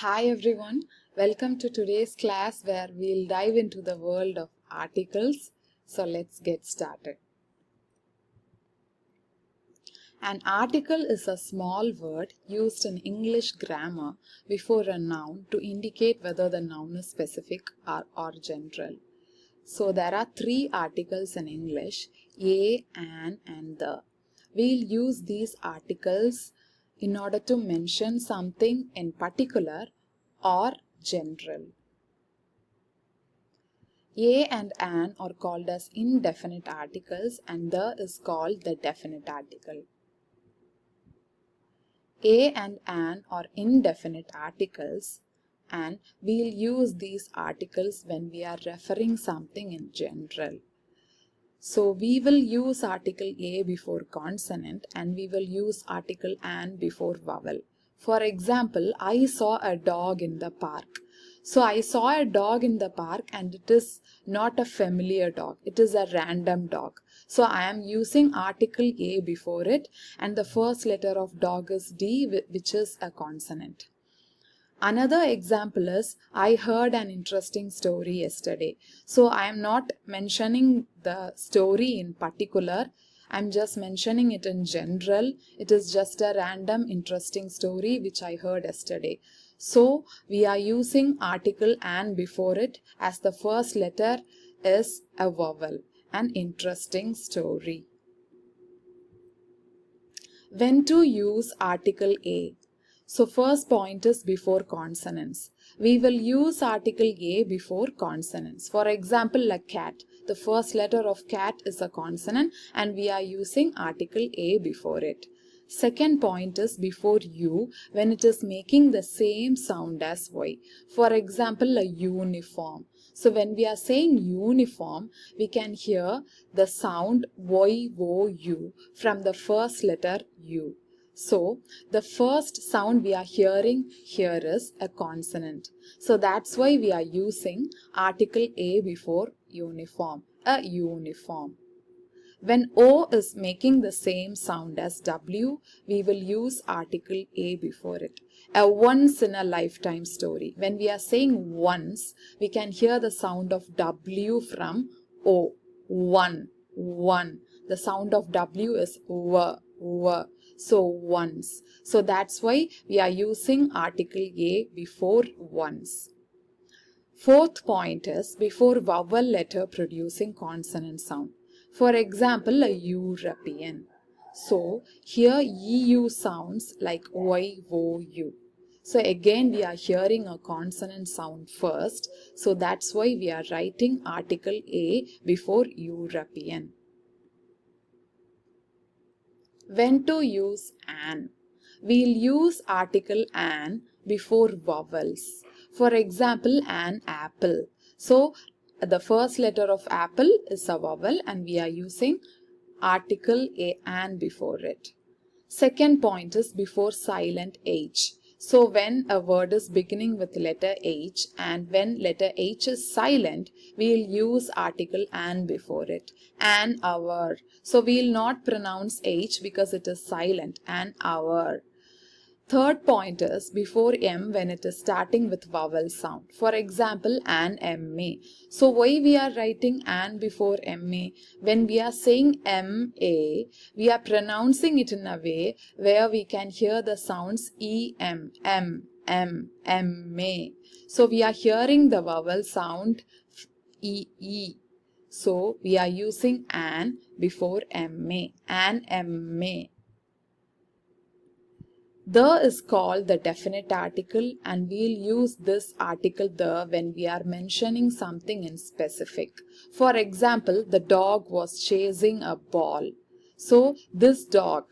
Hi everyone, welcome to today's class where we'll dive into the world of articles. So let's get started. An article is a small word used in English grammar before a noun to indicate whether the noun is specific or general. So there are three articles in English: a, an, and the. We'll use these articles in order to mention something in particular or general. A and an are called as indefinite articles and the is called the definite article. A and an are indefinite articles and we'll use these articles when we are referring something in general. So we will use article A before consonant and we will use article an before vowel. For example, I saw a dog in the park. So I saw a dog in the park and it is not a familiar dog. It is a random dog. So I am using article A before it and the first letter of dog is D, which is a consonant. Another example is, I heard an interesting story yesterday. So I am not mentioning the story in particular. I'm just mentioning it in general. It is just a random interesting story which I heard yesterday. So we are using article an before it as the first letter is a vowel. An interesting story. When to use article A? So first point is before consonants. We will use article A before consonants. For example, a cat. The first letter of cat is a consonant and we are using article A before it. Second point is before U when it is making the same sound as Y. For example, a uniform. So when we are saying uniform, we can hear the sound Y-O-U from the first letter U. So the first sound we are hearing here is a consonant. So that's why we are using article A before uniform, a uniform. When O is making the same sound as W, we will use article A before it. A once in a lifetime story. When we are saying once, we can hear the sound of W from O. One, one. The sound of W is W, W. So once. So that's why we are using article A before once. Fourth point is before vowel letter producing consonant sound. For example, a European. So here EU sounds like Y-O-U. So again we are hearing a consonant sound first. So that's why we are writing article A before European. When to use an? We'll use article an before vowels. For example, an apple. So the first letter of apple is a vowel and we are using article an before it. Second point is before silent H. So when a word is beginning with letter H and when letter H is silent, we'll use article an before it. An hour. So we'll not pronounce H because it is silent. An hour. Third point is before M when it is starting with vowel sound. For example, an MA. So why we are writing an before MA? When we are saying MA, we are pronouncing it in a way where we can hear the sounds EM, MA. So we are hearing the vowel sound EE. So we are using an before MA, an MA. The is called the definite article and we'll use this article the when we are mentioning something in specific. For example, the dog was chasing a ball. So this dog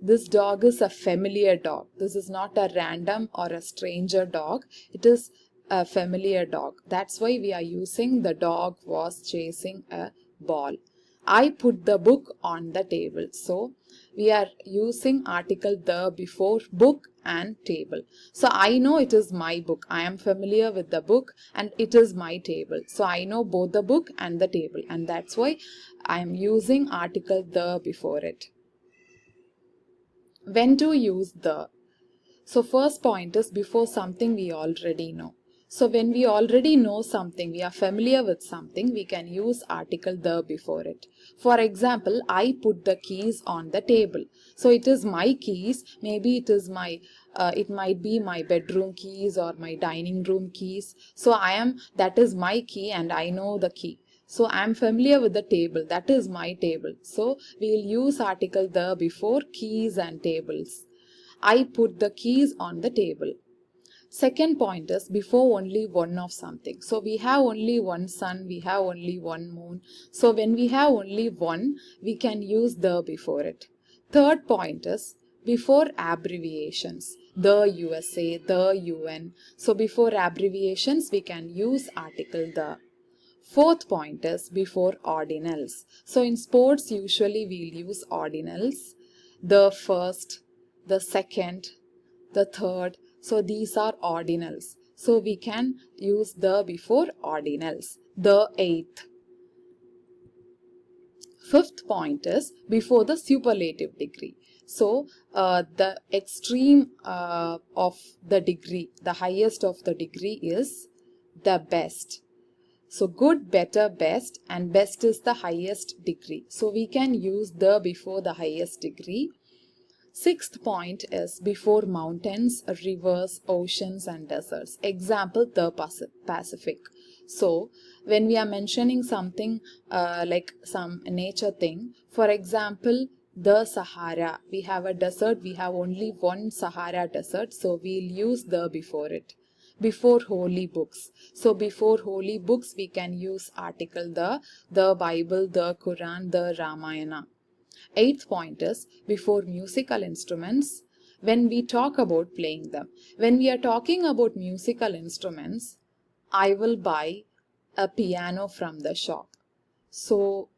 is a familiar dog. This is not a random or a stranger dog. It is a familiar dog. That's why we are using the dog was chasing a ball. I put the book on the table. So we are using article the before book and table. So I know it is my book. I am familiar with the book and it is my table. So I know both the book and the table and that's why I am using article the before it. When to use the? So first point is before something we already know. So when we already know something, we are familiar with something, we can use article the before it. For example, I put the keys on the table. So it is my keys. Maybe it might be my bedroom keys or my dining room keys. So that is my key and I know the key. So I am familiar with the table. That is my table. So we will use article the before keys and tables. I put the keys on the table. Second point is before only one of something. So we have only one sun, we have only one moon. So when we have only one, we can use the before it. Third point is before abbreviations. The USA, the UN. So before abbreviations, we can use article the. Fourth point is before ordinals. So in sports, usually we'll use ordinals. The first, the second, the third. So these are ordinals. So we can use the before ordinals. The eighth. Fifth point is before the superlative degree. So the extreme of the degree, the highest of the degree is the best. So good, better, best, and best is the highest degree. So we can use the before the highest degree. Sixth point is before mountains, rivers, oceans and deserts. Example, the Pacific. So when we are mentioning something like some nature thing, for example, the Sahara. We have a desert, we have only one Sahara desert, so we'll use the before it. Before holy books. So before holy books, we can use article the Bible, the Quran, the Ramayana. Eighth point is before musical instruments. When we talk about playing them. When we are talking about musical instruments, I will buy a piano from the shop. So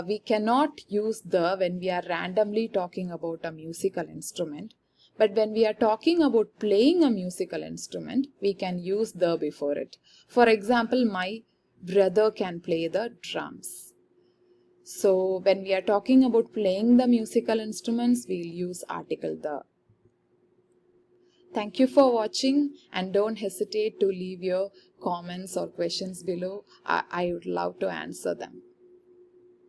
we cannot use the when we are randomly talking about a musical instrument. But when we are talking about playing a musical instrument, we can use the before it. For example, my brother can play the drums. So when we are talking about playing the musical instruments, we'll use article the. Thank you for watching and don't hesitate to leave your comments or questions below. I would love to answer them.